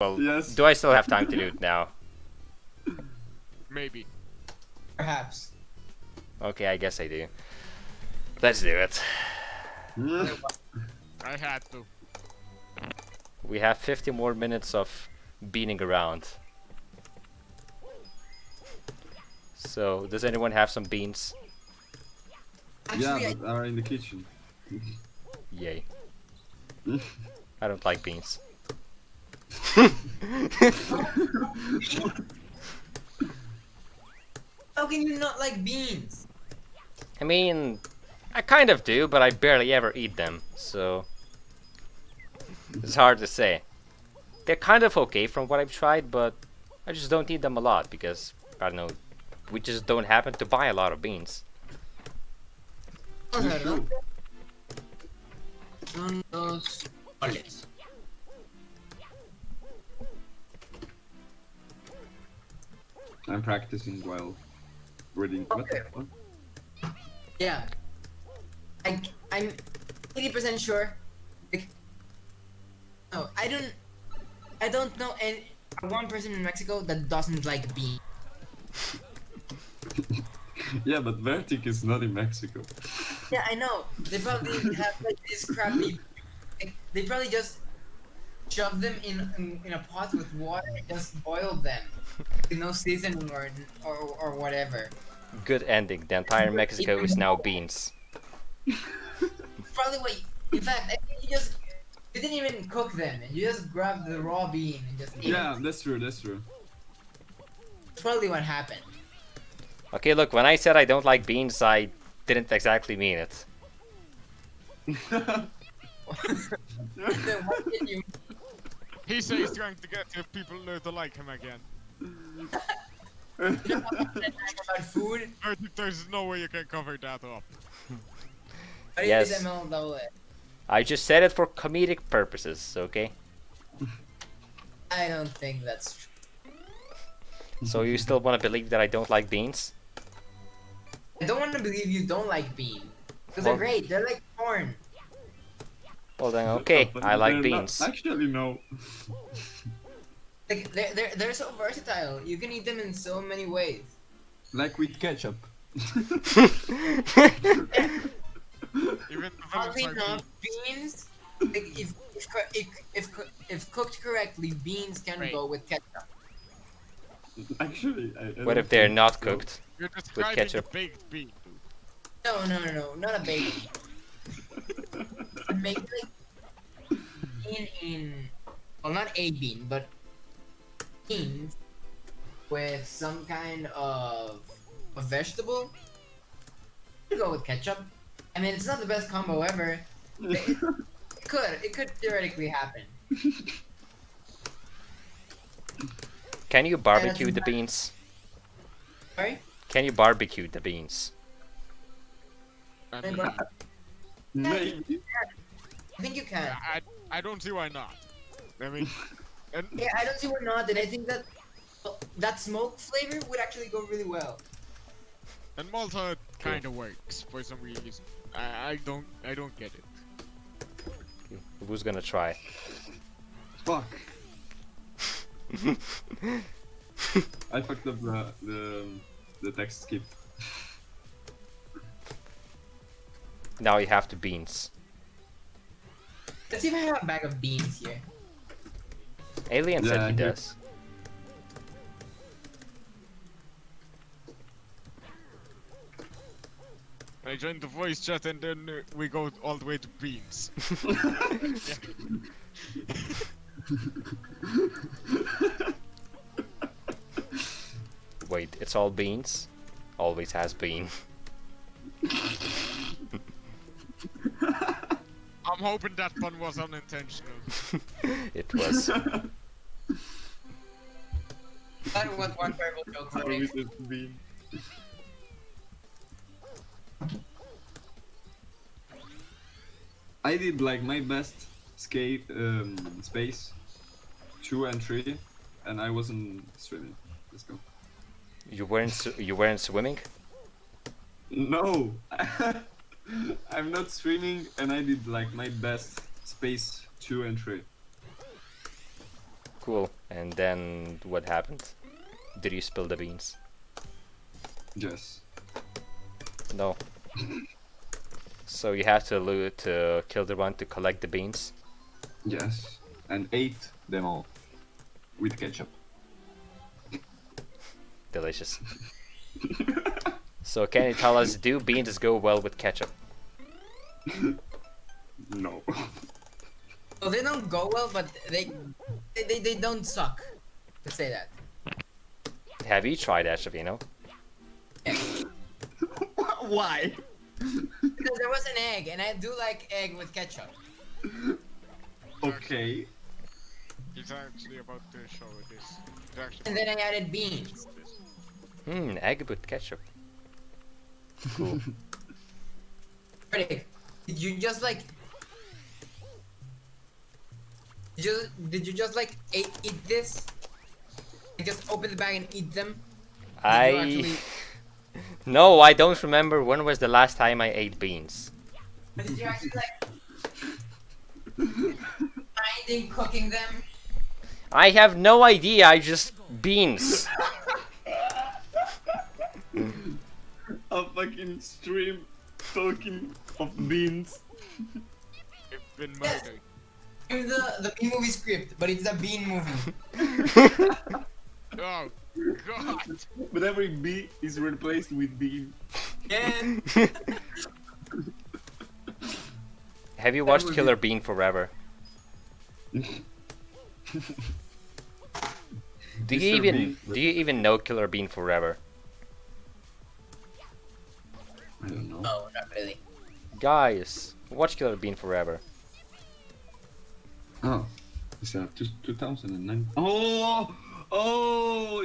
Well, Yes. do I still have time to do it now? Maybe. Perhaps. Okay, I guess I do. Let's do it. I had to. We have 50 more minutes of beating around. So, does anyone have some beans? Actually, Yeah, but are in the kitchen. Yay. I don't like beans. how can you not like beans? I mean, I kind of do, but I barely ever eat them, so it's hard to say. They're kind of okay from what I've tried, but I just don't eat them a lot because, I don't know, we just don't happen to buy a lot of beans. Vamos a ver, ¿no? True. Son los soles. I'm practicing while reading. What Okay. the fuck? Yeah. I'm 80% sure. No, I don't know any one person in Mexico that doesn't like beans. Yeah, but Vertic is not in Mexico. Yeah, I know. They probably have like this crappy. They probably just shove them in a pot with water and just boil them. With no seasoning or whatever. Good ending. The entire Mexico is now beans. Probably what. In fact, I think you didn't even cook them. You just grabbed the raw bean and just ate Yeah, it. that's true, that's true. That's probably what happened. Okay, look, when I said I don't like beans, I didn't exactly mean it. Then what did you? He says he's trying to get people to like him again. You know what about food? There's no way you can cover that up. What is Yes. ML double A? I just said it for comedic purposes, okay? I don't think that's true. So you still want to believe that I don't like beans? I don't want to believe you don't like beans. Because Well- they're great. They're like corn. Well then, okay, But I like they're beans. not- actually, no. Like they're so versatile. You can eat them in so many ways. Like with ketchup. Even the Oddly villains are enough, beans. Like if cooked correctly, beans can Right. go with ketchup. Actually, I What don't if they're think not so. cooked? You're describing ketchup. the baked bean. No, not a bacon. Maybe like well, not a bean, but beans with some kind of a vegetable. You go with ketchup. I mean, it's not the best combo ever. It could theoretically happen. Can you barbecue the beans? Sorry? Can you barbecue the beans? I Hey, mean, but Maybe. I think you can. I don't see why not. I mean, and Yeah, I don't see why not, and I think that that smoke flavor would actually go really well. Malta kind of works for some reason. I don't get it. Okay, who's gonna try? Fuck. I fucked up the text skip. Now you have to beans. Let's see if I have a bag of beans here. Alien said Yeah, he here. does. I joined the voice chat and then we go all the way to beans. Wait, it's all beans? Always has been. I'm hoping that one was unintentional. It was. That was one terrible joke for How me. is it been? I did like my best skate space 2 and 3, and I wasn't swimming. Let's go. You weren't swimming? No, I'm not swimming, and I did like my best space 2 and 3. Cool. And then what happened? Did you spill the beans? Yes. No. So you have to loot to kill the one to collect the beans. Yes. And ate them all. With ketchup. Delicious. So can you tell us, do beans go well with ketchup? No. Well, they don't go well, but they don't suck. Let's say that. Have you tried Aetrevino? Yes. Why? Because there was an egg, and I do like egg with ketchup. Okay. He's actually about to show this. He's actually And then I added beans. Egg with ketchup. Cool. Critic, did you just like... Did you just like eat this? And just open the bag and eat them? Did you actually... No, I don't remember when was the last time I ate beans. Did you actually like... finding cooking them? I have no idea, I just... beans. A fucking stream talking of beans. You've been murdered. It's the bean movie script, but it's a bean movie. Oh, God! But every B is replaced with bean. Yeah. Have you watched would Killer Bean Forever? Do you Mr. Bean. even know Killer Bean Forever? I don't know. No, not really. Guys, watch Killer Bean Forever. Oh. Is that 2009? Oh,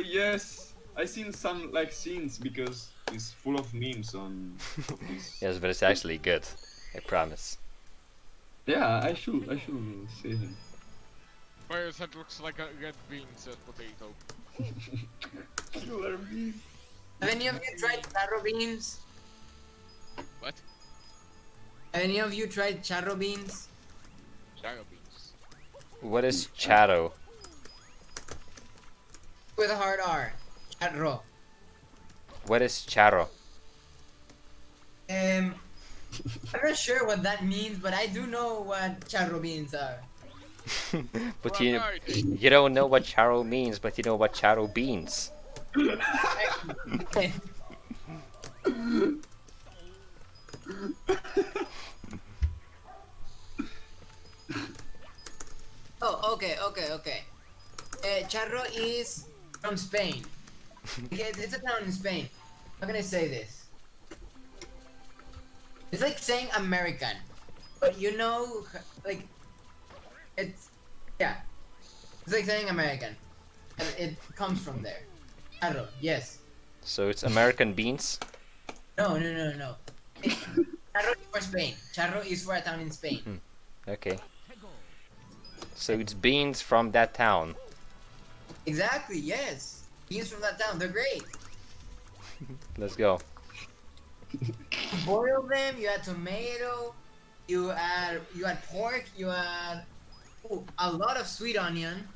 yes! I seen some like scenes because it's full of memes on of this. Yes, but it's actually good. I promise. Yeah, I should see him. Whereas that looks like a red bean said potato. Killer bean. Have any of you tried charro beans? What? Have any of you tried charro beans? Charro beans. What is Charro? With a hard R. Charro. What is Charro? I'm not sure what that means, but I do know what charro beans are. But Well, you no idea. you don't know what Charro means, but you know what Charro beans. Oh, okay. Charro is from Spain. It's a town in Spain. How can I say this? It's like saying American, but you know, like, it's, yeah. It's like saying American, and it comes from there. Charro, yes. So it's American beans? No. Charro is for Spain. Charro is for a town in Spain. Okay. So it's beans from that town. Exactly, yes. Beans from that town, they're great. Let's go. You boil them, you add tomato, you add pork, you add a lot of sweet onion.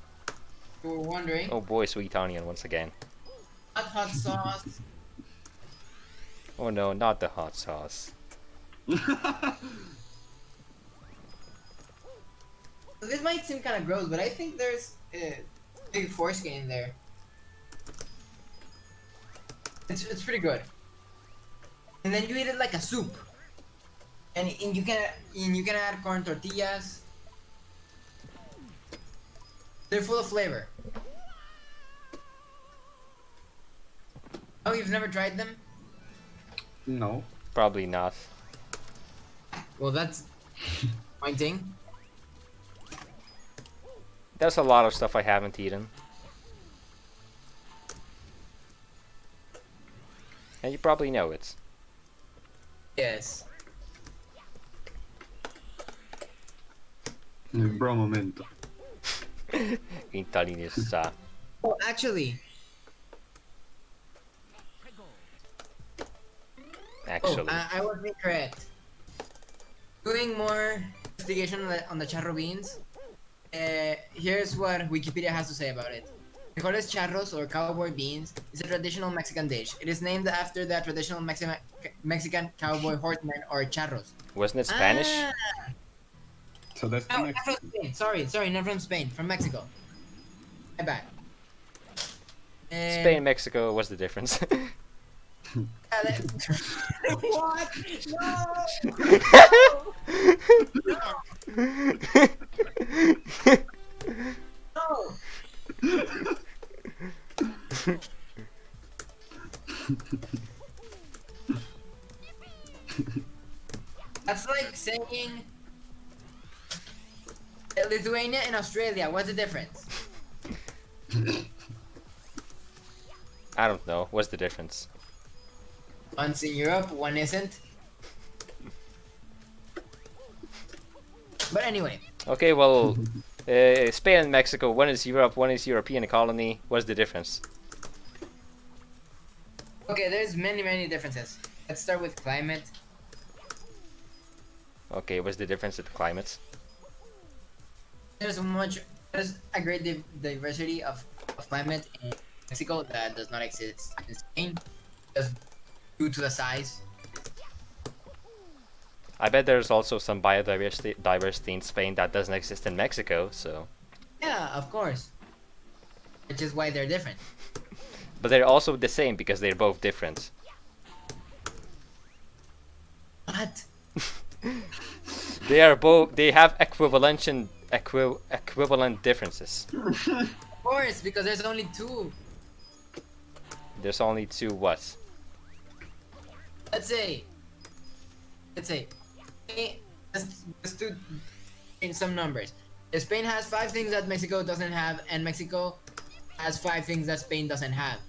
You were wondering. Oh boy, sweet onion once again. Hot sauce. Oh no, not the hot sauce. This might seem kind of gross, but I think there's a big foreskin in there. It's pretty good. And then you eat it like a soup. And you can add corn tortillas. They're full of flavor. Oh, you've never tried them? No. Probably not. Well, that's pointing. There's a lot of stuff I haven't eaten. And you probably know it. Yes. Bro momento. Italianista. Oh, actually. Actually. I was incorrect. Doing more investigation on the charro beans, Here's what Wikipedia has to say about it. Frijoles charros or cowboy beans is a traditional Mexican dish. It is named after the traditional Mexican cowboy horsemen or charros. Wasn't it Spanish? Ah, So that's no, the not from Spain. Sorry, not from Spain. From Mexico. My bad. Spain, Mexico, what's the difference? What? No! That's like saying Lithuania and Australia. What's the difference? I don't know. What's the difference? One's in Europe, one isn't. But anyway, Okay, well, Spain and Mexico, one is Europe, one is European colony. What's the difference? okay, there's many differences. Let's start with climate. Okay, what's the difference with the climates? There's a great diversity of climate in Mexico that does not exist in Spain, just due to the size. I bet there's also some biodiversity in Spain that doesn't exist in Mexico, so... Yeah, of course. Which is why they're different. But they're also the same because they're both different. What? They are both. They have equivalent differences. Of course, because there's only two. There's only two what? Let's say. Let's do in some numbers. Spain has 5 things that Mexico doesn't have, and Mexico has 5 things that Spain doesn't have.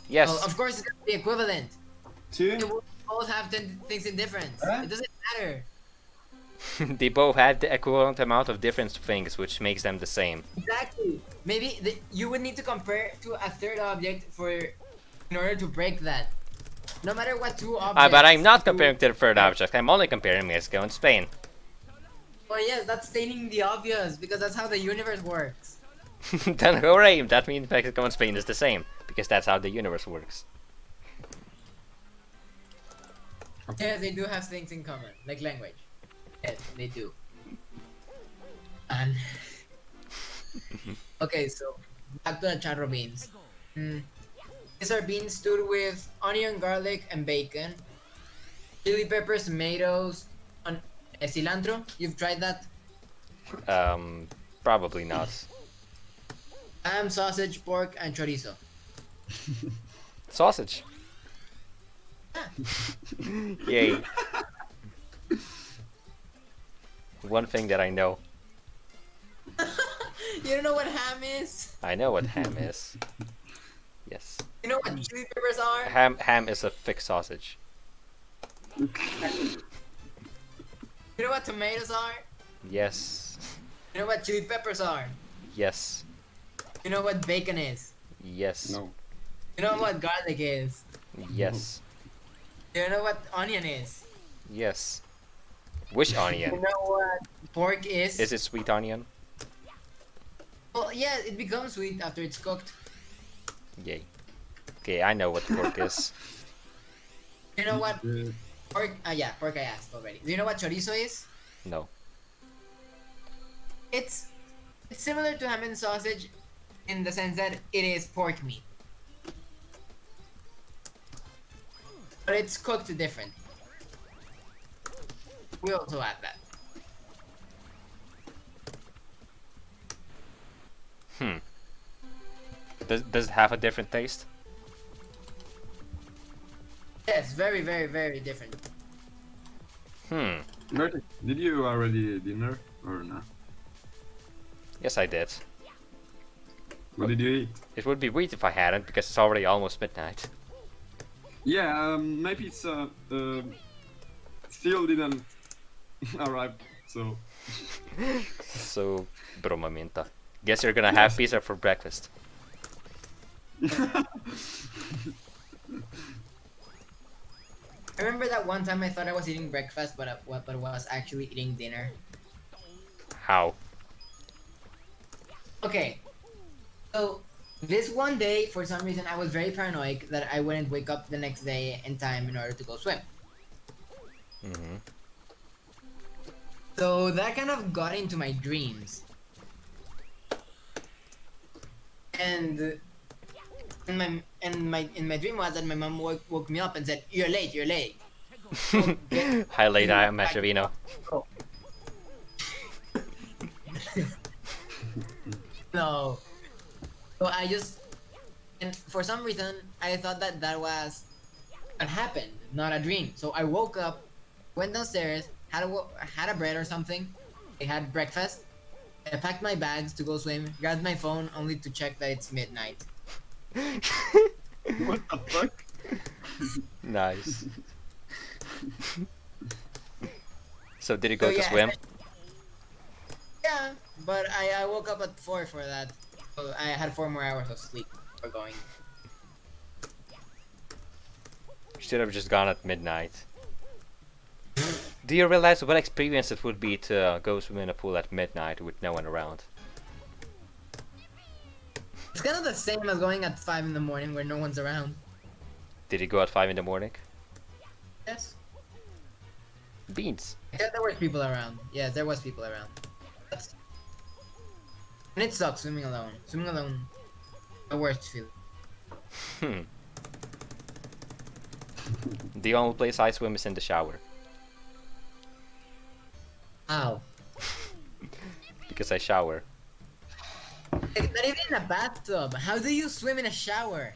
Yes. Well, of course, it's gonna be equivalent. Two. They will both have 10 things in difference. Huh? It doesn't matter. They both have the equivalent amount of different things, which makes them the same. Exactly. Maybe you would need to compare to a third object in order to break that. No matter what two objects. But I'm not comparing to the third object. I'm only comparing Mexico and Spain. Oh yes, that's stating the obvious because that's how the universe works. Then hooray! That means Mexico and Spain is the same because that's how the universe works. Yes, they do have things in common, like language. Yes, they do. And okay, so back to the charro beans. These are beans stewed with onion, garlic, and bacon, chili peppers, tomatoes, cilantro. You've tried that? Probably not. Ham, sausage, pork, and chorizo. Sausage. Yay. One thing that I know. You don't know what ham is? I know what ham is. Yes. You know what chili peppers are? Ham is a thick sausage. You know what tomatoes are? Yes. You know what chili peppers are? Yes. You know what bacon is? Yes. No. You know what garlic is? Yes. You know what onion is? Yes. Which You onion? know what pork is? Is it sweet onion? Well, yeah, it becomes sweet after it's cooked. Yay. Okay, I know what pork is. You know what pork? Yeah, pork I asked already. Do you know what chorizo is? No. It's similar to ham and sausage in the sense that it is pork meat. But it's cooked different. We also add that. Does it have a different taste? Yes, very different. Martin, did you already eat dinner or not? Yes, I did. What did you eat? It would be weird if I hadn't, because it's already almost midnight. Yeah, maybe it's still didn't arrive, so So, broma minta. Guess you're gonna have pizza for breakfast. I remember that one time I thought I was eating breakfast, but I was actually eating dinner. How? Okay. So this one day, for some reason, I was very paranoid that I wouldn't wake up the next day in time in order to go swim. Mm-hmm. So that kind of got into my dreams. And in my dream was that my mom woke me up and said, "You're late. You're late." So Highlight I am Aetrevino. No. So I just, and for some reason, I thought that that was what happened, not a dream. So I woke up, went downstairs, had a bread or something. I had breakfast. I packed my bags to go swim, grabbed my phone only to check that it's midnight. What the fuck? Nice. So did you go So, to yeah, swim? Yeah, but I woke up at 4 for that. So I had 4 more hours of sleep for going. Should have just gone at midnight. Do you realize what experience it would be to go swim in a pool at midnight with no one around? It's kind of the same as going at 5 in the morning where no one's around. Did you go at 5 in the morning? Yes. Beans. I thought there were people around. Yes, there was people around. And it sucks swimming alone. Swimming alone, the worst feeling. Hmm. The only place I swim is in the shower. Ow. Because I shower. Like, not even in a bathtub. How do you swim in a shower?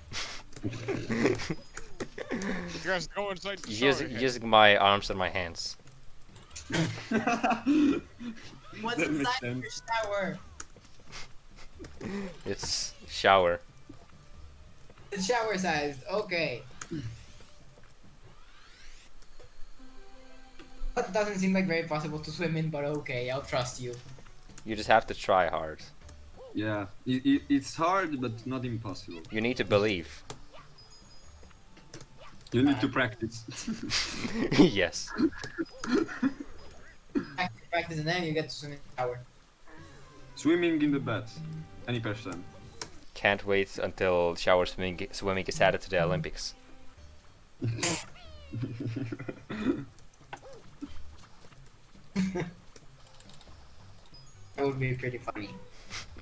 Just go inside the shower head. Using my arms and my hands. What's That makes inside your sense. shower? It's shower. It's shower sized. Okay. That doesn't seem like very possible to swim in, but okay, I'll trust you. You just have to try hard. Yeah, it's hard, but not impossible. You need to believe. You need to practice. Yes. Practice and then you get to swim in the shower. Swimming in the bath, any percent. Can't wait until shower swimming is added to the Olympics. That would be pretty funny.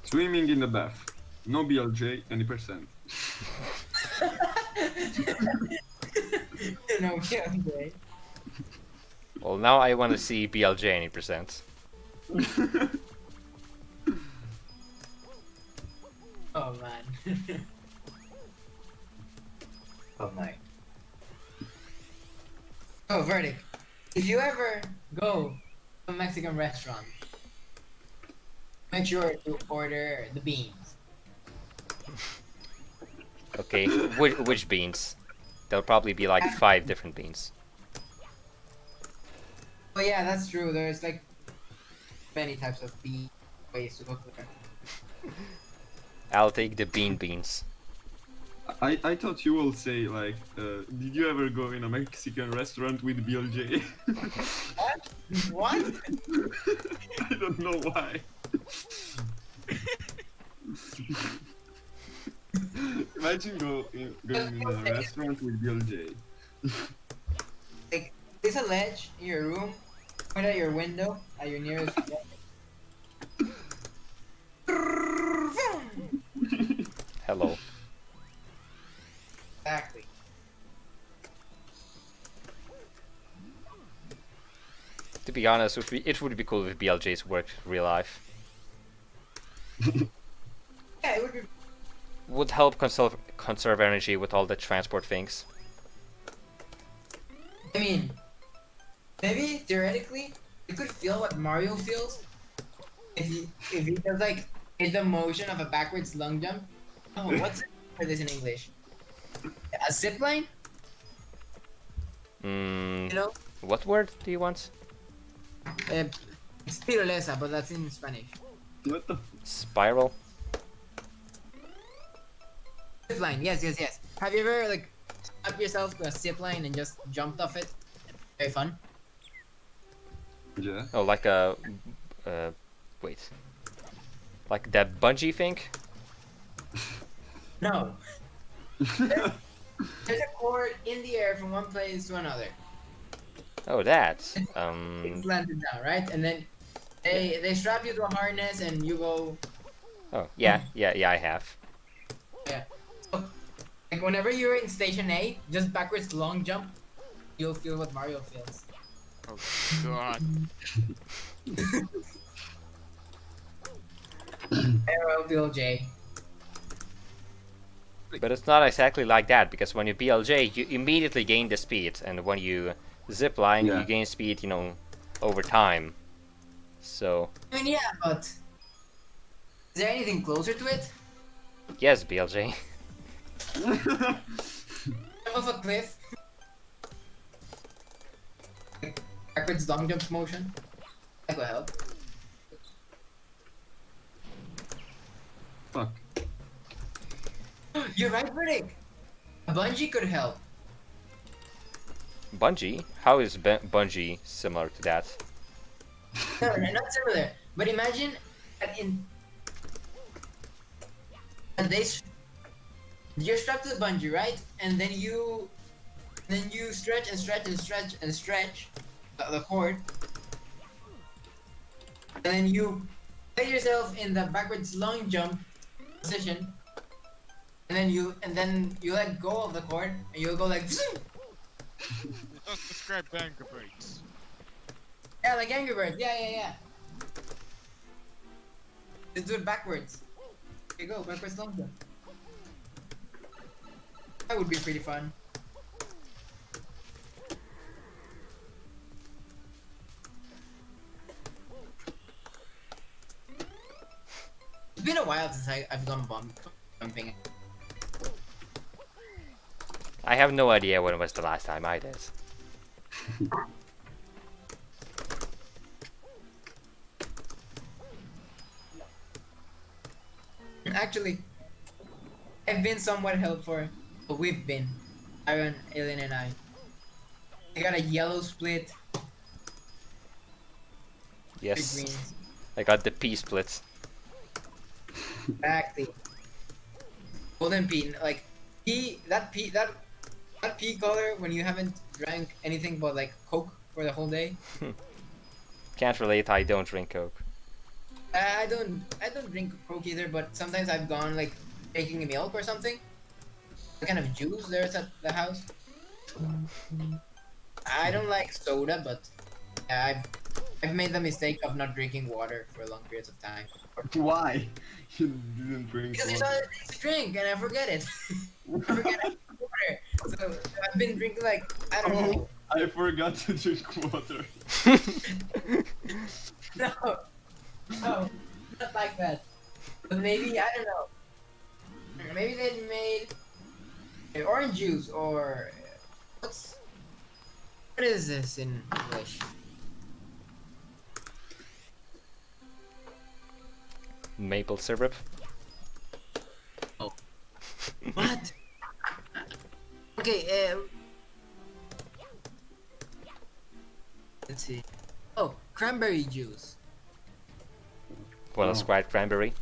Swimming in the bath, no BLJ, any percent. No, yeah, okay. Well, now I want to see BLJ any percent. Oh man. Oh my. Oh, verdict. If you ever go to a Mexican restaurant, make sure to order the beans. Okay, which beans? There'll probably be like 5 different beans. Oh yeah, that's true. There's like many types of bean ways to cook them. I'll take the beans. I thought you will say like, did you ever go in a Mexican restaurant with BLJ? What? I don't know why. Imagine going in a restaurant with BLJ. Like, there's a ledge in your room, point at your window, at your nearest Hello. Exactly. To be honest, it would be cool if BLJs worked real life. Yeah, it would be. Would help conserve energy with all the transport things. I mean, maybe theoretically, you could feel what Mario feels if he does like the motion of a backwards lung jump. Oh, what's it for this in English? A zip line? You know? What word do you want? It's tirolesa, but that's in Spanish. What the? Spiral? Zip line, yes. Have you ever like up yourself to a zip line and just jumped off it? Very fun. Yeah. Oh, like a... wait. Like that bungee thing? No. There's a cord in the air from one place to another. Oh, that. It's landed down, right? And then they strap you to a harness and you go. Oh, yeah, I have. Yeah. So, like whenever you're in station A, just backwards long jump, you'll feel what Mario feels. Oh god. Arrow, BLJ. But it's not exactly like that, because when you BLJ, you immediately gain the speed, and when you zipline, Yeah. you gain speed, over time. So, I mean, yeah, but is there anything closer to it? yes, BLJ. Jump off a cliff. Backwards long jump motion. That will help. Fuck. You're right, Riddick. A bungee could help. Bungee? How is bungee similar to that? No, not similar. But imagine that you're strapped to the bungee, right? And then you stretch and stretch and stretch and stretch the cord. And then you place yourself in the backwards long jump position. And then you let go of the cord and you'll go like You just described anger breaks. yeah, like Angry Birds. Yeah. Just do it backwards. There you go, backwards long jump. That would be pretty fun. It's been a while since I've gone bumping. I have no idea when was the last time I did. Actually, I've been somewhat helpful. We've been. Iron, Alien, and I. I got a yellow split. Yes, Greens. I got the P splits. Exactly. Golden pea, like that pea color when you haven't drank anything but like Coke for the whole day. Can't relate, I don't drink Coke. I don't drink Coke either, but sometimes I've gone like taking milk or something. What kind of juice there's at the house? I don't like soda, but I've made the mistake of not drinking water for long periods of time. Why? You didn't drink Because it's water. all it's a drink and I forget it. I forget I drink water. So I've been drinking like I don't know. I forgot to drink water. No, not like that. But maybe I don't know. Maybe they made orange juice or what is this in English? Maple syrup. What? Okay. Let's see. Oh, cranberry juice. Well, Oh. Sprite cranberry.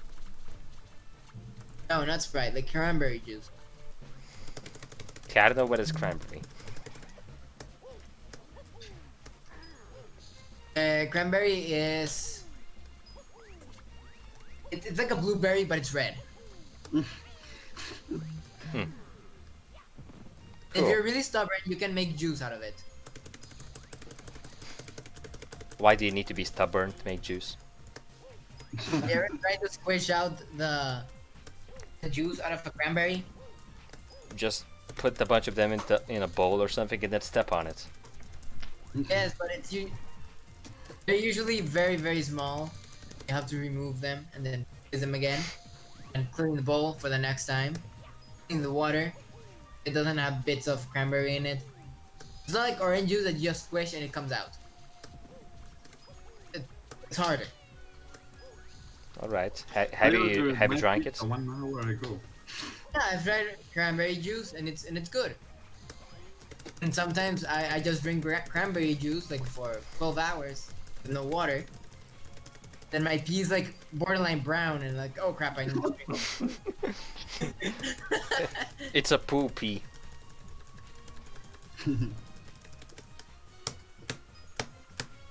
No, not Sprite. Like cranberry juice. Okay, I don't know what is cranberry. Cranberry is. It's like a blueberry, but it's red. If you're really stubborn, you can make juice out of it. Why do you need to be stubborn to make juice? You ever try to squish out the juice out of a cranberry? Just put a bunch of them in a bowl or something and then step on it. Yes, but they're usually very, very small. You have to remove them and then use them again. And clean the bowl for the next time. In the water. It doesn't have bits of cranberry in it. It's not like orange juice that you just squish and it comes out. It's harder. Alright. Have you drank it? I want to know where I go. Yeah, I've tried cranberry juice and it's good. And sometimes I just drink cranberry juice like for 12 hours with no water. Then my pee is like borderline brown and like, oh crap, I need to drink. It's a poopy.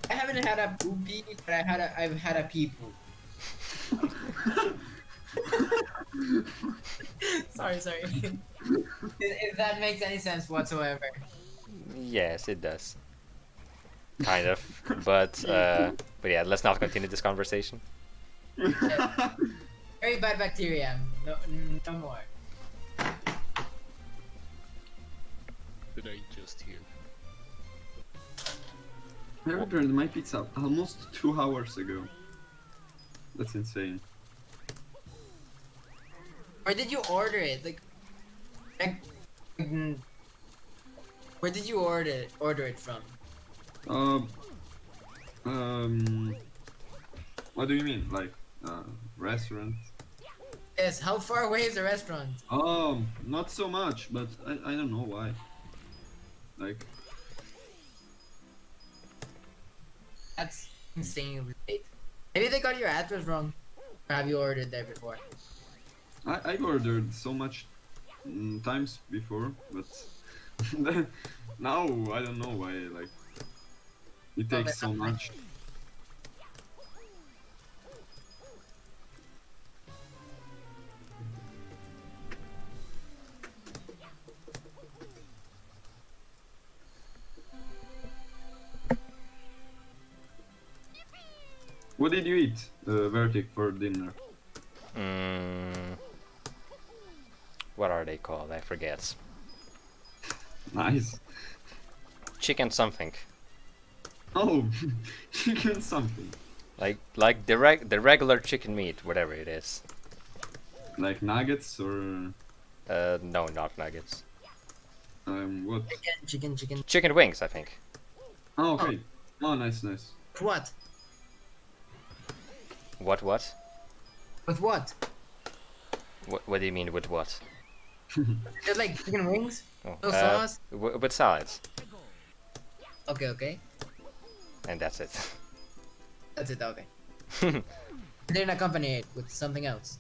I haven't had a poopy, but I've had a pee poo. sorry. If that makes any sense whatsoever. Yes, it does. Kind of, but yeah, let's not continue this conversation. Very bad bacteria. No, no more. Did I just hear? I ordered my pizza almost 2 hours ago. That's insane. Where did you order it? Like, where did you order it from? What do you mean? Like, restaurant? Yes. How far away is the restaurant? Not so much, but I don't know why. Like, That's insanely late. Maybe they got your address wrong. Or have you ordered there before? I've ordered so much times before, but now I don't know why. Like, it takes so much. What did you eat, Vertic, for dinner? What are they called? I forget. Nice. Chicken something. Oh, chicken something. Like the regular chicken meat, whatever it is. Like nuggets or No, not nuggets. what? Chicken. Chicken wings, I think. Oh, okay. Oh, nice. What? What? With what? What do you mean with what? Just like chicken wings? Oh, No sauce? with salads, Okay. and that's it. That's it, okay. Didn't accompany it with something else.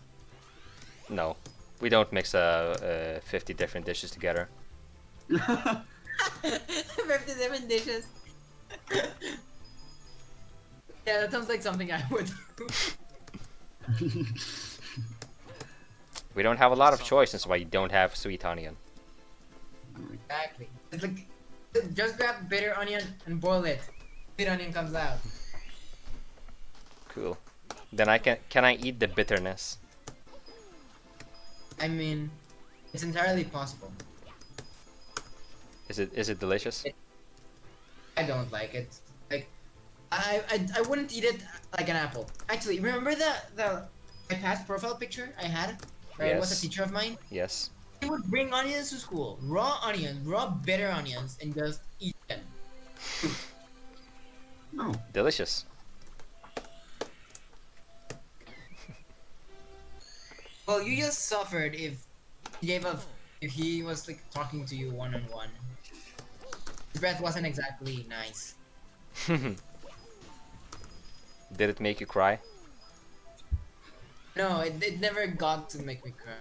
No, we don't mix 50 different dishes together. 57 dishes. Yeah, that sounds like something I would do. We don't have a lot of choices, why you don't have sweet onion. Exactly. It's like, just grab bitter onion and boil it. Sweet onion comes out. Cool. Then can I eat the bitterness? I mean, it's entirely possible. Is it delicious? I don't like it. Like, I wouldn't eat it like an apple. Actually, remember my past profile picture I had? Where it was a Yes. teacher of mine? Yes. He would bring onions to school. Raw onions, raw bitter onions, and just eat them. No. Delicious. Well, you just suffered if he was like talking to you one on one. His breath wasn't exactly nice. Did it make you cry? No, it never got to make me cry.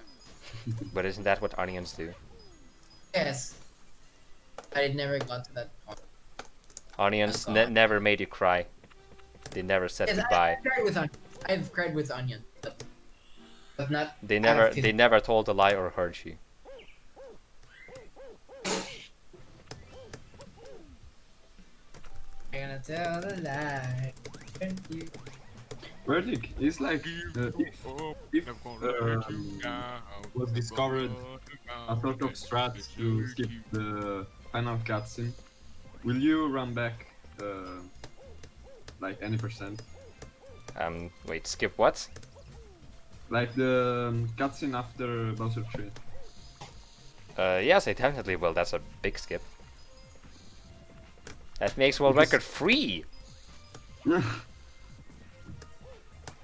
But isn't that what onions do? Yes. But it never got to that part. Onions Oh, God. never made you cry. They never said Yes, goodbye. I've cried with onion, but not. They out of feeling. never told a lie or hurt you. I'm gonna tell the lie. Vertic is like if was discovered a sort of strat to skip the final cutscene, will you run back like any percent? Wait, skip what? Like the cutscene after Bowser 3. Yes, I definitely will. That's a big skip. That makes world Because- record free.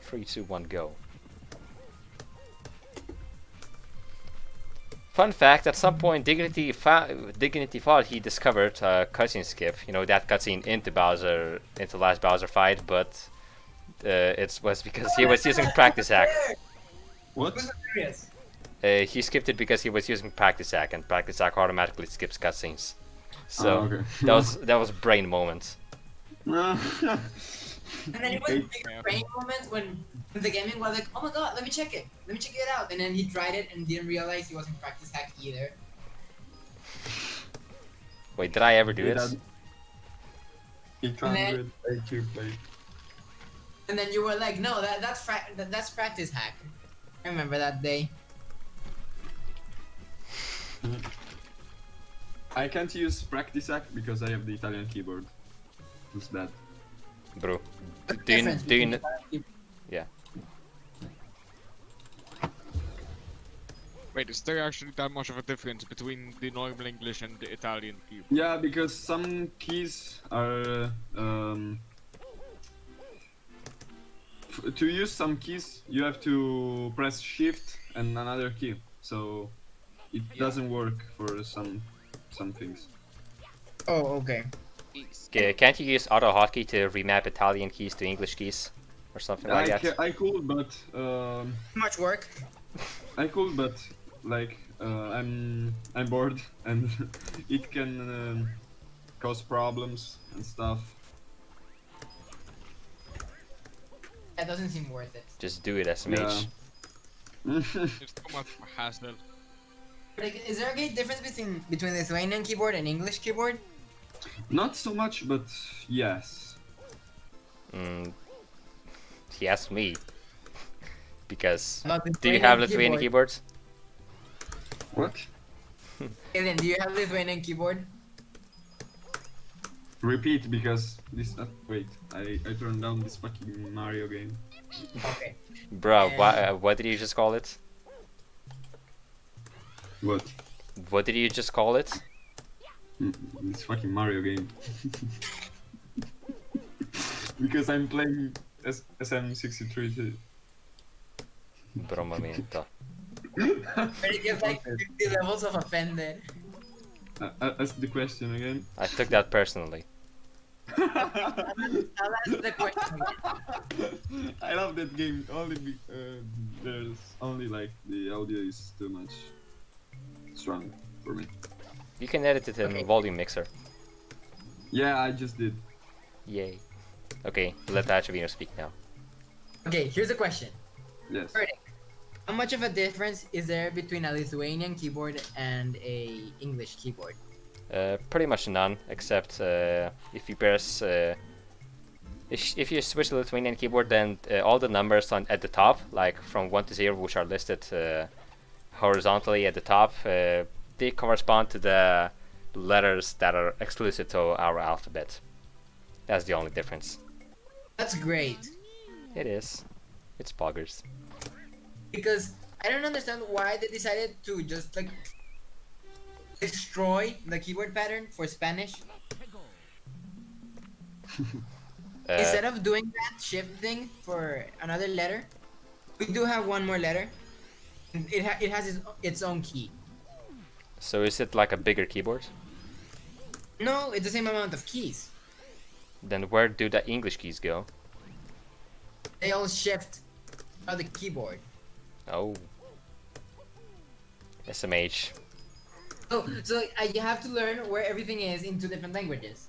3, 2, 1, go. Fun fact: at some point, Dignity thought he discovered a cutscene skip. You know, that cutscene into last Bowser fight, but it was because he was using practice hack. What? Who's serious? He skipped it because he was using practice hack, and practice hack automatically skips cutscenes. So Okay. that was brain moment. And then it was a big brain moment when the gaming was like, oh my god, let me check it out. And then he tried it and didn't realize he wasn't practice hack either. Wait, did I ever do it? 800 IQ play. And then you were like, no, that's practice hack. I remember that day. I can't use practice hack because I have the Italian keyboard. It's bad. Bro, What's the do you difference do you between kn- yeah? Wait, is there actually that much of a difference between the normal English and the Italian keyboard? Yeah, because some keys are to use some keys you have to press shift and another key, so it doesn't work for some things. Oh, okay. Can't you use auto hotkey to remap Italian keys to English keys, or something like that? I could, but Too much work. like I'm bored and it can cause problems and stuff. That doesn't seem worth it. Just do it, SMH. It's too much of a hassle. Like, is there a great difference between Lithuanian keyboard and English keyboard? Not so much, but yes. He asked me because About do you have Lithuanian keyboards? What? Alien, do you have Lithuanian keyboard? Repeat, because this. Wait, I turned down this fucking Mario game. Okay. Bro, what did you just call it? What? What did you just call it? This fucking Mario game. Because I'm playing SM63 too. Bro, momento. But it gets like 50 levels of offended. Ask the question again. I took that personally. I'll ask the question. I love that game. Only there's only like the audio is too much strong for me. You can edit it in volume mixer. Yeah, I just did. Yay. Okay, let Aetrevino speak now. Okay, here's a question. Yes. Verdict. How much of a difference is there between a Lithuanian keyboard and a English keyboard? Pretty much none, except if you press if you switch to Lithuanian keyboard, then all the numbers at the top, like from 1 to 0, which are listed horizontally at the top, they correspond to the letters that are exclusive to our alphabet. That's the only difference. That's great. It is. It's poggers. Because I don't understand why they decided to just like destroy the keyboard pattern for Spanish. Instead of doing that shift thing for another letter, we do have one more letter. It has its own key. So is it like a bigger keyboard? No, it's the same amount of keys. Then where do the English keys go? They all shift on the keyboard. Oh. SMH. Oh, so you have to learn where everything is in 2 different languages.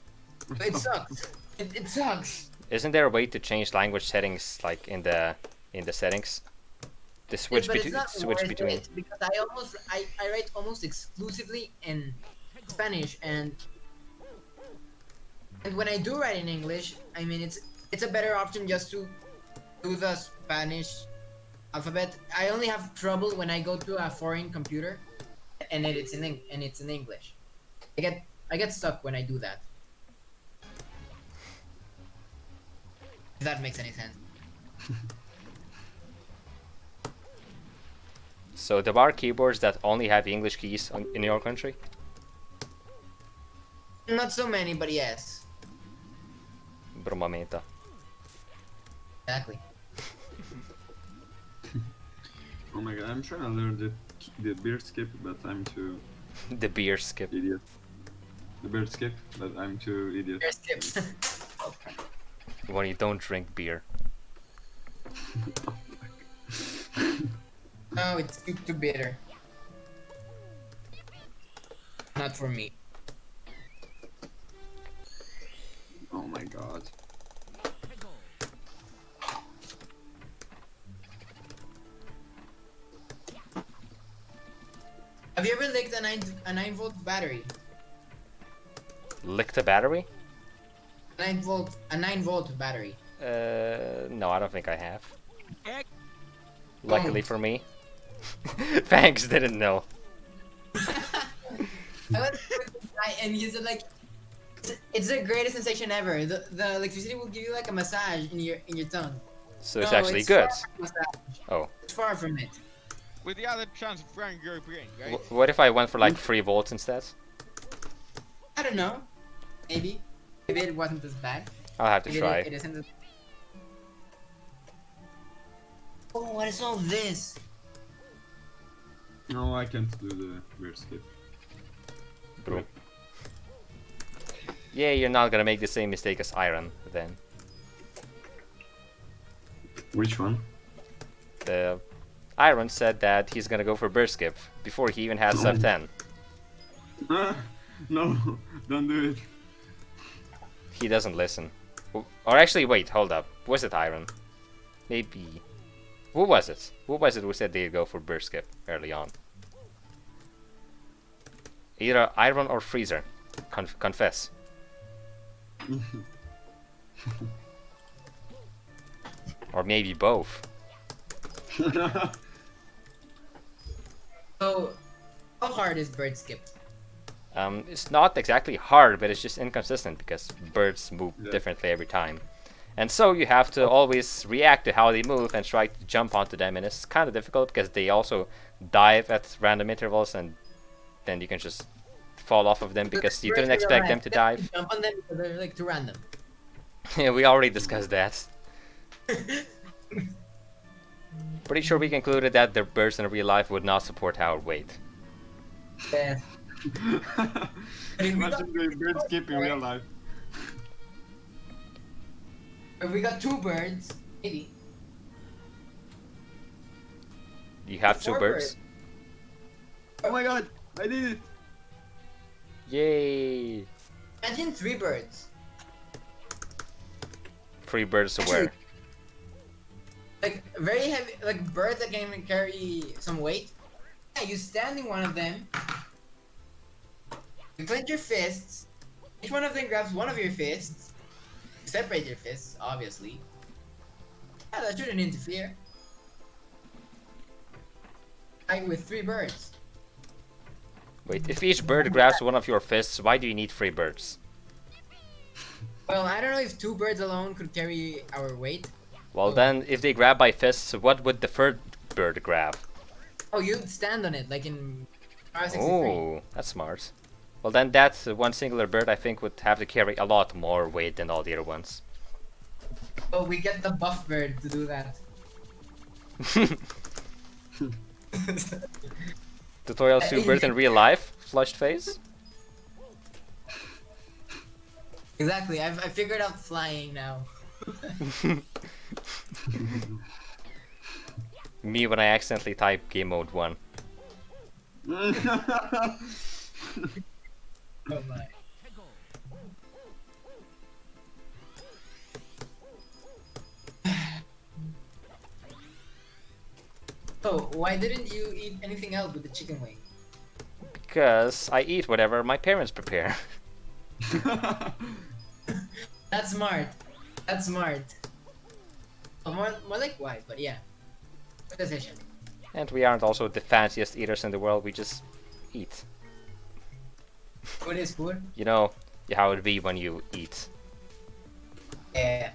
It sucks. It sucks. Isn't there a way to change language settings, like in the settings? To switch But it's not switch worth between. it, because I write almost exclusively in Spanish, and when I do write in English, I mean it's a better option just to do the Spanish alphabet. I only have trouble when I go to a foreign computer and it's in English. I get stuck when I do that. If that makes any sense. So there are keyboards that only have English keys in your country? Not so many, but yes. Bromamenta. Exactly. Oh my god, I'm trying to learn the beer skip, but I'm too The beer skip. idiot. The beer skip, but I'm too idiot. There's tips. When you don't drink beer. No, it's too bitter. Not for me. Oh my god. Have you ever licked a 9-volt battery? Lick the battery? 9-volt battery. No, I don't think I have. Heck. Luckily for me. Thanks, didn't know. I went with this guy and he said like, it's the greatest sensation ever. The electricity will give you like a massage in your tongue. So it's No, actually good. far from massage. Oh. It's far from it. With the other chance of frying your brain, right? What if I went for like 3 volts instead? I don't know. Maybe. Maybe it wasn't as bad. I'll have to Maybe try. It isn't as... Oh, what is all this? No, I can't do the weird skip. Bro. Yeah, you're not gonna make the same mistake as Iron then. Which one? The Iron said that he's gonna go for burst skip before he even has sub 10. No, don't do it. He doesn't listen. Or actually, wait, hold up. Was it Iron? Maybe. Who was it? Who was it who said they'd go for burst skip early on? Either Iron or Freezer. Confess. Or maybe both. So, how hard is bird skip? It's not exactly hard, but it's just inconsistent because birds move Yeah. differently every time. And so you have to always react to how they move and try to jump onto them, and it's kind of difficult because they also dive at random intervals, and then you can just fall off of them because you didn't expect them to dive. Jump on them because they're like too random. Yeah, we already discussed that. Pretty sure we concluded that the birds in real life would not support our weight. Yeah. Imagine doing bird skip in real life. If we got 2 birds, maybe. You have 2 4 birds? Oh my god, I did it! Yay! Imagine 3 birds. 3 birds to where? Like very heavy, like birds that can carry some weight. Yeah, you stand in one of them. You clench your fists. Each one of them grabs one of your fists. You separate your fists, obviously. Yeah, that shouldn't interfere. Like with 3 birds. Wait, if each bird grabs one of your fists, why do you need 3 birds? Well, I don't know if 2 birds alone could carry our weight. Well then, if they grab by fists, what would the third bird grab? Oh, you'd stand on it, like in Mario 63. Oh, that's smart. Well then that one singular bird I think would have to carry a lot more weight than all the other ones. Oh, we get the buff bird to do that. Tutorials to birds in real life? Flushed face? Exactly, I figured out flying now. Me when I accidentally type game mode 1. Oh my. So, why didn't you eat anything else with the chicken wing? Because I eat whatever my parents prepare. That's smart. That's smart. Well, more like why, but yeah. Good decision. And we aren't also the fanciest eaters in the world, we just eat. Food is food. You know how it be when you eat. Yeah.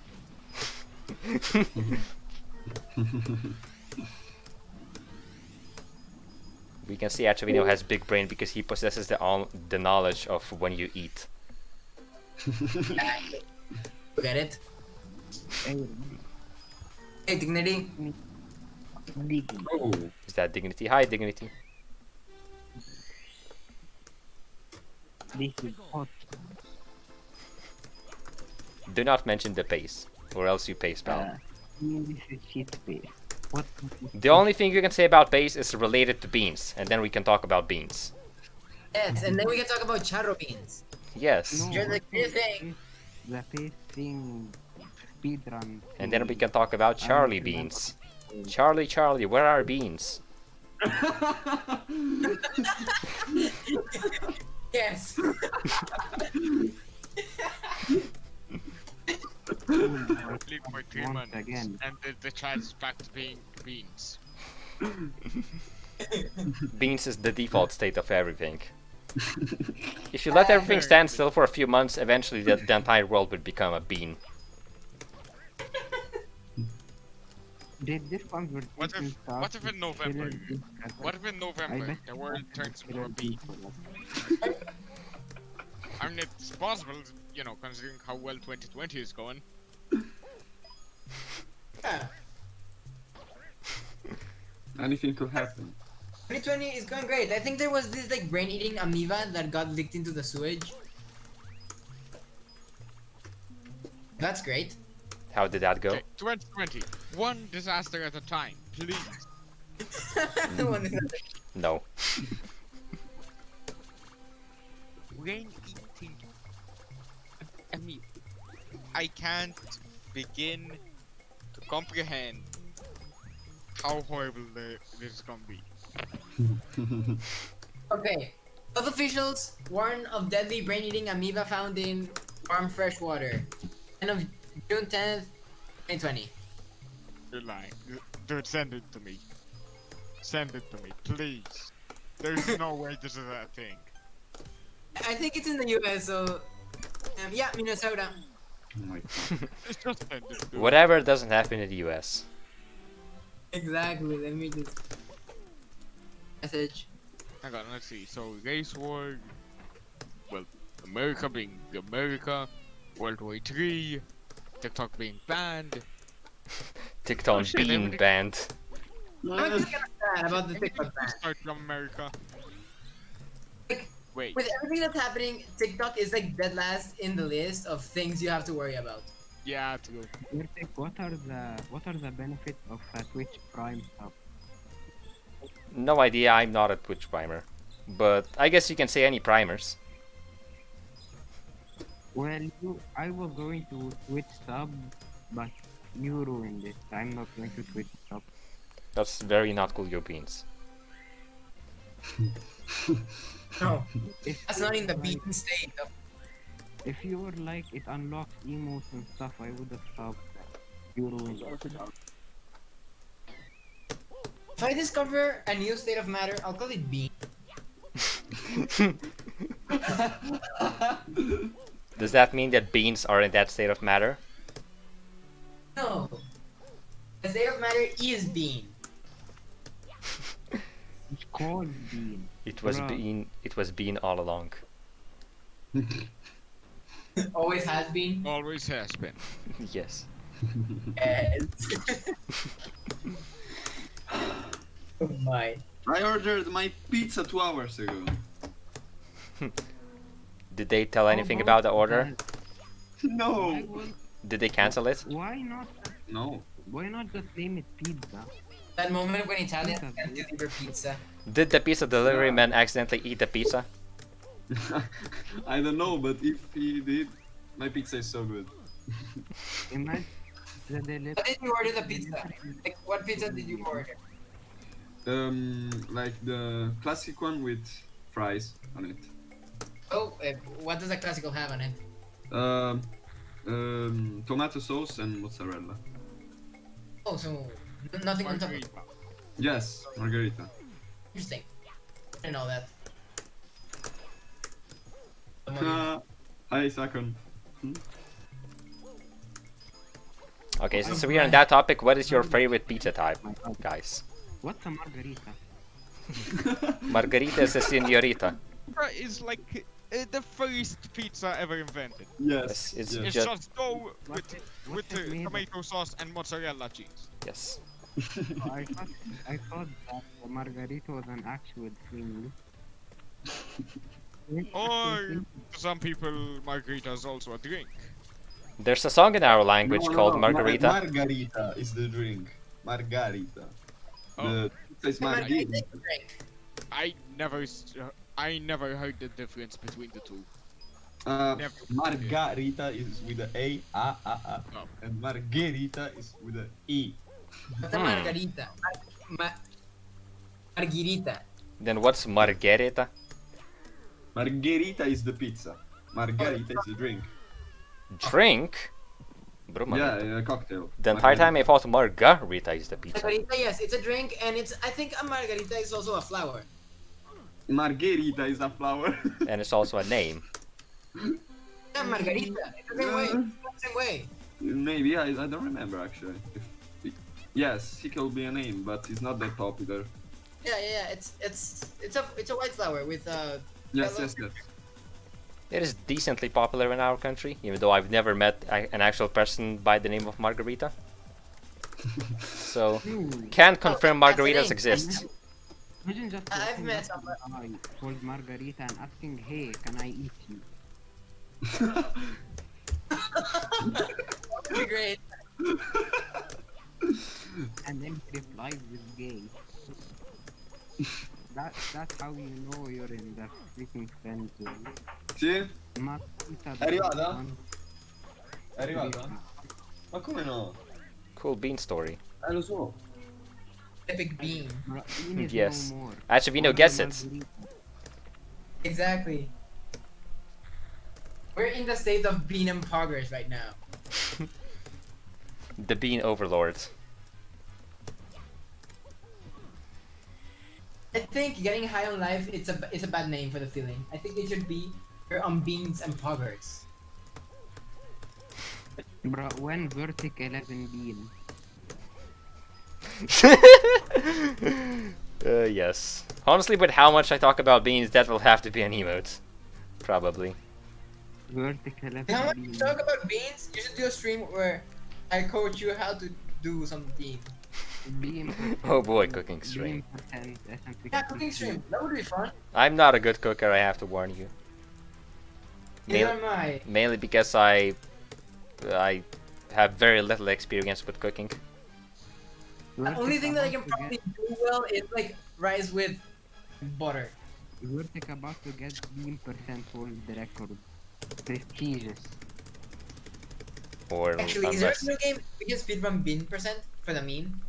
We can see Aetrevino has big brain because he possesses the knowledge of when you eat. Get it? Hey, Dignity. Oh, Is that Dignity? Hi, Dignity. This is hot. Do not mention the pace, or else you pace spell. mean this is shit space. What? The only thing you can say about base is related to beans, and then we can talk about beans. Yes, and then we can talk about charro beans. Yes. No, You're the what clear is thing. the pace thing, speedrun. And then we thing. can talk about I Charlie don't beans. remember. Charlie, where are beans? Yes. Leave for 3 Once months, again. and the child's back to being beans. Beans is the default state of everything. If you let everything stand still for a few months, eventually the entire world would become a bean. Did this conversation What if in November? What if in November the world turns into a bean? I mean, it's possible, you know, considering how well 2020 is going. Yeah. Anything could happen. 2020 is going great. I think there was this like brain-eating amoeba that got leaked into the sewage. That's great. How did that go? Okay, 2020. One disaster at a time, please. One is- No. Brain eating. I mean, I can't begin to comprehend how horrible this is gonna be. Okay. Health officials warn of deadly brain-eating amoeba found in farm freshwater. End of June 10th, 2020. You're lying. Dude, send it to me. Send it to me, please. There's no way this is a thing. I think it's in the US, so yeah, Minnesota. Oh my god. It's just send it, dude. Whatever doesn't happen in the US. Exactly. Let me just message. Hang on, let's see. So, race war. Well, America being America. World War III. TikTok being banned. TikTok shit, bean everything- band. I'm just kind of sad about the Everything TikTok ban. start from America. Like, Wait, with everything that's happening, TikTok is like dead last in the list of things you have to worry about. yeah, true. What are the benefits of a Twitch Prime sub? No idea, I'm not a Twitch primer. But I guess you can say any primers. Well, I was going to Twitch sub, but you ruined it. I'm not going to Twitch sub. That's very not cool, your beans. No, If that's you not in the were beaten state. Of, If you were like it unlocks emotes and stuff, I would have stopped. You ruined it. if I discover a new state of matter, I'll call it bean. Does that mean that beans are in that state of matter? No, the state of matter is bean. It's called Bean. It was Bruh. bean all along. Always has been. Always has been. Yes. Yes. Oh my. I ordered my pizza 2 hours ago. Did they tell anything How about the order? No. I will- Did they cancel it? Why not? No. Why not just name it pizza? That moment when Italians can deliver pizza. Did the pizza delivery man accidentally eat the pizza? I don't know, but if he did, my pizza is so good. Imagine the delivery. What did you order the pizza? Like, what pizza did you order? Like the classic one with fries on it. Oh, what does the classical have on it? Tomato sauce and mozzarella. Oh, so nothing on top of it. Margarita. Yes, margarita. Interesting. I didn't know that. Hi, Sakon. Okay, since we are on that topic, what is your favorite pizza type, guys? What's a margarita? Margarita is a señorita. Pizza is like the first pizza ever invented. Yes. It's yes. It's Just- just dough with What's it made of? tomato sauce and mozzarella cheese. Yes. Oh, I thought that the margarita was an actual thing. Or to some people, margarita is also a drink. There's a song in our language No, no, called no. Margarita. Margarita is the drink. Margarita. Oh. The pizza is Margarita margarita. drink. I never heard the difference between the two. Never. Margarita is with a A, Oh. and Margherita is with a E. What's a margarita? Margarita. Then what's Margherita? Margherita is the pizza. Margarita is the drink. Drink? Bruma. Yeah, a cocktail. The entire time I thought Margarita is the pizza. Margarita, yes, it's a drink, and it's. I think a margarita is also a flower. Margherita is a flower. And it's also a name. Yeah, margarita. It's the same way. It's the same way. Maybe, I don't remember actually. Yes, he could be a name, but he's not that popular. Yeah. It's a white flower with Yes, yellow- yes, yes. It is decently popular in our country, even though I've never met an actual person by the name of Margarita. So, can't confirm that's the margaritas name. exist. Imagine just I've walking met up to a guy called Margarita and asking, hey, can I eat you? That would be great. And then he replies with gay. That's how you know you're in the freaking friend zone. Sì? Margarita È arrivata? doesn't È arrivata? Ma come no? Cool bean story. Lo so. Epic bean. want- Bean is Yes. no more. Aetrevino Only gets it. Margarita. Exactly. We're in the state of bean and poggers right now. The bean overlord. I think getting high on life it's a bad name for the feeling. I think it should be we're on beans and poggers. Bro, when Vertic 11 bean. Yes. Honestly, with how much I talk about beans, that will have to be an emote. Probably. Vertic 11 How much bean. you talk about beans? You should do a stream where I coach you how to do some beans. Bean Oh boy, cooking stream. Bean percent, Yeah, cooking stream. That would be fun. I'm not a good cooker, I have to warn you. Neither am I. Mainly because I have very little experience with cooking. The only thing that I can probably do well is like rice with butter. Vertic about to get bean percent world record. Prestigious. Or Actually, is there a unless, new game we can speedrun bean percent for the meme?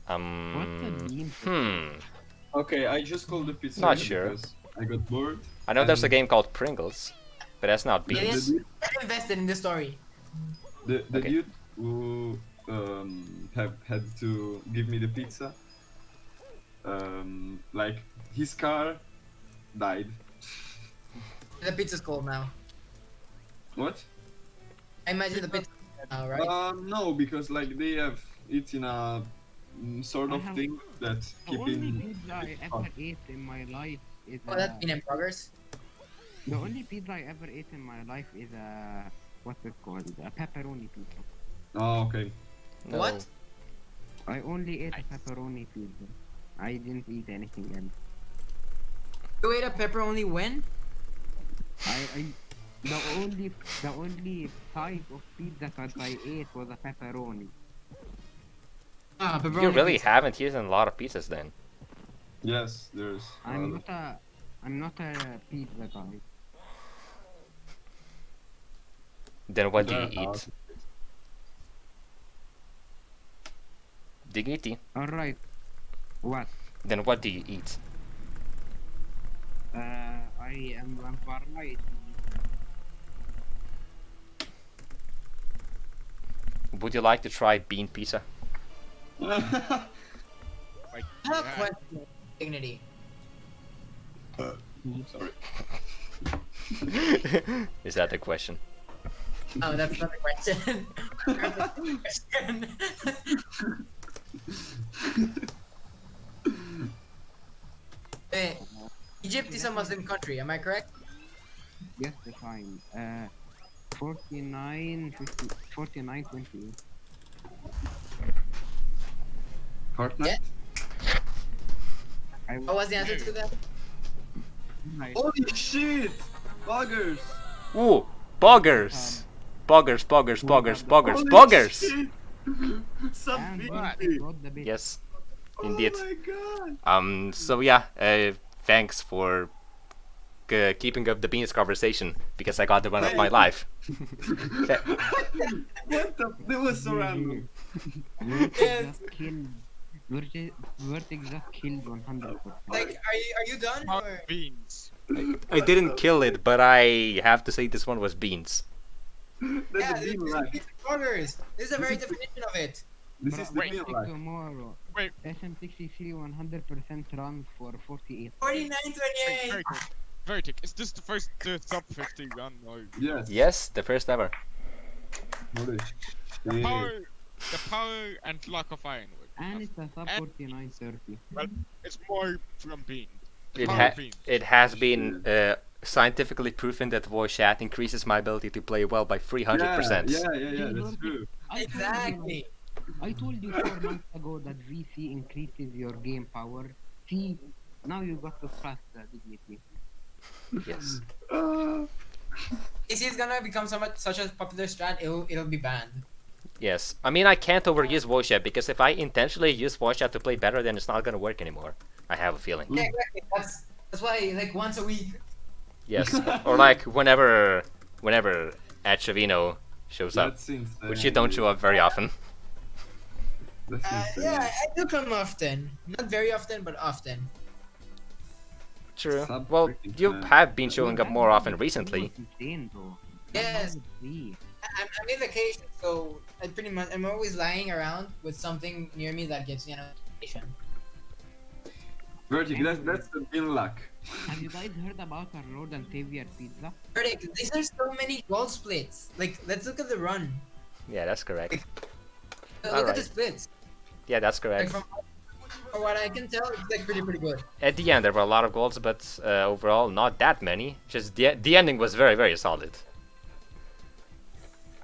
What's a bean? Okay, I just called the pizza Not sure. because I got bored. I know there's a And game called Pringles, but that's not It beans. is. I'm invested in this story. The Okay. dude who have had to give me the pizza, like his car died. The pizza's cold now. What? I imagine the pizza now, right? No, because like they have it in a sort I of have- thing that The only keeping. pizza I ever ate in my life is Oh, that's been in progress. the only pizza I ever ate in my life is a what's it called? A pepperoni pizza. Oh, okay. No. What? I only ate a pepperoni pizza. I didn't eat anything else. You ate a pepperoni when? The only type of pizza that I ate was a pepperoni. Ah, pepperoni. You really pizza. haven't eaten a lot of pizzas then. Yes, there's. I'm not a pizza guy. Then what do Yeah, you eat? Dignity. Alright. What? Then what do you eat? I am a variety. Would you like to try bean pizza? Like, I have a yeah. question. Dignity. Sorry. Is that the question? Oh, that's not the question. Question. Eh, Egypt is a Muslim country, am I correct? Yes, the time. 49, 50, 49, 28. Fortnite? Yeah. I What was the answer to that? I, Holy shit! Buggers! Ooh, boggers! Poggers, poggers, poggers, poggers, Holy poggers! shit! Sub And 50! got the bit. Yes, indeed. Oh my god! So yeah, thanks for keeping up the beans conversation because I got the run of my life. What the? That was so random. Vertex just killed. Vertex just killed 100%. Like, are you done? Hot Or? beans. I didn't kill it, but I have to say this one was beans. That's Yeah, the this bean is lack. pizza burgers. This is the very definition of it. This is the Wait, bean Take lack. tomorrow. Wait. SM63 100% run for 48. 49.28. Vertic, is this the first sub 50 run or Yes. Yes, the first ever. Holy the shit. power and luck of Ironworld? And it's a sub And- 4930. Well, it's more from beans. It, Power beans. it has been scientifically proven that voice chat increases my ability to play well by 300%. Yeah, that's true. Exactly. I told you 4 months ago that VC increases your game power. See, now you got to trust the dignity. Yes. This is gonna become such a popular strat. It'll be banned. Yes. I mean, I can't overuse voice chat because if I intentionally use voice chat to play better, then it's not gonna work anymore. I have a feeling. Yeah, exactly. That's why like once a week. Yes. Or like whenever Aetrevino shows up, That's insane. which you don't show up very often. That's insane. Yeah, I do come often. Not very often, but often. True. Sub Well, freaking you fan. have been showing up more often recently. Insane, though. Yes. 103. I'm in vacation, so I'm always lying around with something near me that gives me a notification. Vertic, that's the bean lack. Have you guys heard about our Lord and Savior pizza? Verdict, these are so many gold splits. Like, let's look at the run. Yeah, that's correct. Look Alright. at the splits. Yeah, that's Like, correct. from what I can tell, it's like pretty good. At the end, there were a lot of goals, but overall, not that many. Just the ending was very, very solid.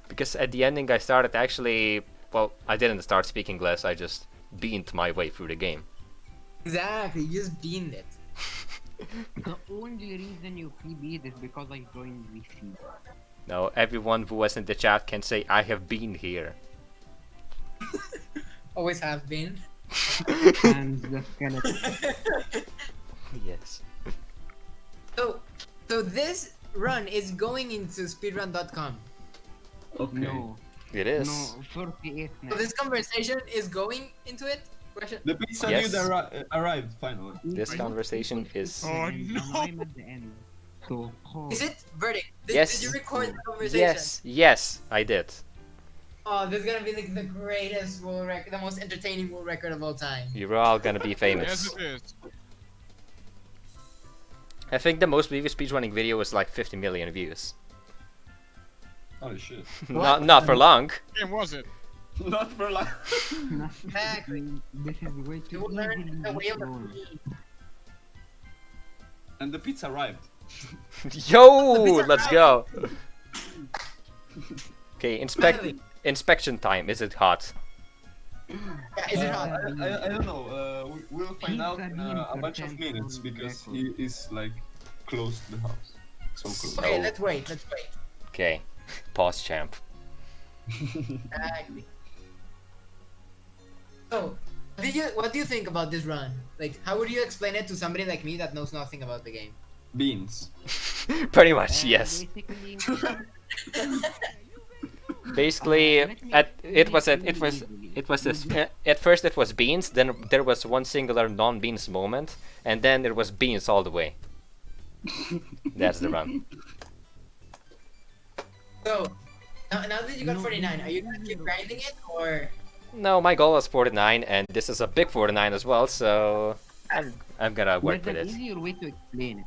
Because at the ending, I started actually. Well, I didn't start speaking less. I just beamed my way through the game. Exactly, you just beamed it. The only reason you PB'd is because I joined VC. Now, everyone who was in the chat can say, "I have been here." Always have been. And the skeleton. Yes. So this run is going into speedrun.com. Okay. No, It is. no, 48 So now. this conversation is going into it? Question. The pizza Yes. dude arrived finally. This conversation is. Oh, And no. I'm at the end. So, oh, Is it verdict? Did, Yes. did you record the conversation? Yes, I did. Oh, this is gonna be like the greatest world record, the most entertaining world record of all time. You're all gonna be Yes, famous. it is. I think the most previous speedrunning video was like 50 million views. Holy shit. not for long. What game was it? Not for like. Exactly. this is way You too will learn easily the way of the destroyed. free. And the pizza arrived. Yo, let's go. Okay, Finally. inspection time. Is it hot? Yeah, is it hot? I don't know. We'll find out in Pizza a bunch of bean minutes percent because on he is like close to the house. So close. Okay, No. let's wait. Let's wait. Okay, pause champ. Exactly. So, what do you think about this run? Like, how would you explain it to somebody like me that knows nothing about the game? Beans. Pretty much, yes. Basically, Basically, let me at first it was beans. Then there was one singular non-beans moment, and then there was beans all the way. That's the run. So, now that you got 49, are you gonna keep grinding it or? No, my goal was 49, and this is a big 49 as well. So I'm gonna work with there's it. an easier way to explain it.